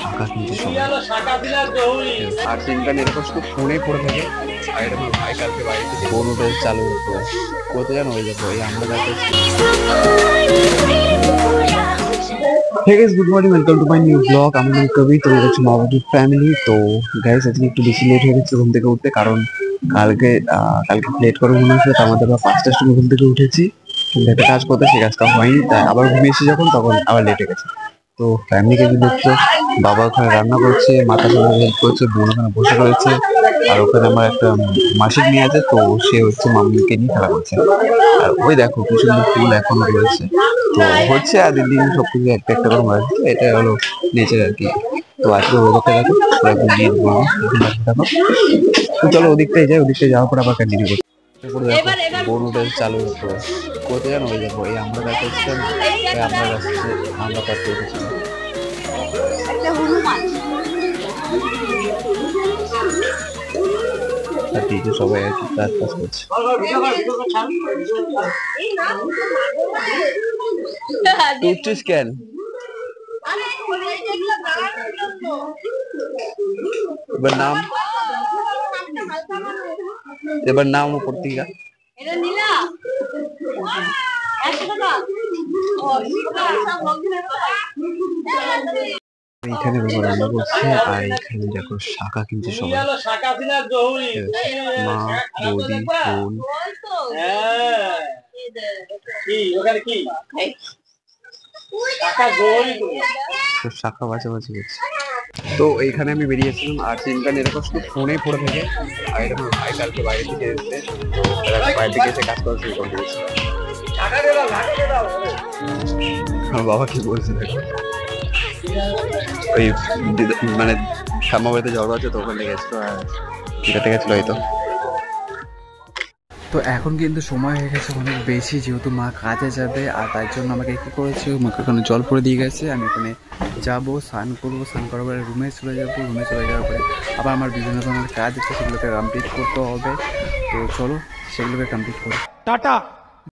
শাখা কিনছে সবাই। আর দিনকাল এরকম শুধু ফোনে পড়ে থাকে। আর এটা আমার ভাই কালকে বাড়ি থেকে ফোন ওটা চালু করতে কোথায় যেন হয়ে যাবো এই আমরা কাছে। Hey guys, good morning, welcome to my new vlog. আমার নাম কবি, তো এটা হচ্ছে মাবাদুর ফ্যামিলি। তো গাইস আজকে একটু বেশি লেট হয়ে গেছে ঘুম থেকে উঠতে, কারণ কালকে লেট করে মনে হচ্ছে, আমাদের বা 5টার সময় ঘুম থেকে উঠেছি, কিন্তু একটা কাজ করতে সেই কাজটা হয়নি, তাই আবার ঘুমিয়েছি যখন তখন আবার লেট হয়ে গেছে। তো ফ্যামিলিকে যদি দেখছো, বাবা ওখানে রান্না করছে, মাথা সাথে হেল্প করছে, বোন ওখানে বসে রয়েছে, আর ওখানে আমার একটা মাসির মেয়ে আছে, তো সে হচ্ছে মামুকে নিয়ে খেলা করছে। আর ওই দেখো কি সুন্দর ফুল এখনো রয়েছে। তো হচ্ছে আর দিন দিন সবকিছু একটা একটা করে মারা যাচ্ছে, এটা হলো নেচার আর কি। তো আজকে ওয়েদারটা দেখো পুরো একদম নীল বর্ণ, দেখো। তো চলো ওদিকটাই যাই, ওদিকটায় যাওয়ার পর আবার কন্টিনিউ করছি। বোন ওটা চালু করতে হবে কোথায় যেন হয়ে যাবো এই আমরা দেখা করছিলাম, আমরা যাচ্ছি আমরা পাড়তে উঠেছিলাম। আর দিকে সবাই আর কি কাজ করছে। উঠছিস কেন? এবার নাম, এবার নাম উপর থেকে। এখানে বাবা রান্না করছে, আর এখানে দেখো শাখা কিনছে সবাই, মা, বৌদি, বোন। শাখা বাছাবাছি করছে। তো এইখানে আমি বেরিয়েছিলাম, আর দিনকাল এরকম শুধু ফোনে পড়ে থাকে। আর এটা আমার ভাই কালকে বাইরে থেকে এসেছে, বাইরে থেকে এসে কাজ করা শুরু করে দিয়েছে। আমার বাবা কি বলছে দেখো, ওই মানে ঠাম্মা বাড়িতে জ্বর আছে, তো ওখানে গেছিল আর টিকাতে গেছিল হয়তো। তো এখন কিন্তু সময় হয়ে গেছে অনেক বেশি, যেহেতু মা কাজে যাবে, আর তার জন্য আমাকে কী করেছে, মাকে ওখানে জল পরে দিয়ে গেছে। আমি ওখানে যাবো, স্নান করবো, স্নান করার পরে রুমে চলে যাবো, রুমে চলে যাওয়ার পরে আবার আমার বিভিন্ন ধরনের কাজ আছে, সেগুলোকে কমপ্লিট করতে হবে। তো চলো সেগুলোকে কমপ্লিট করি। টাটা।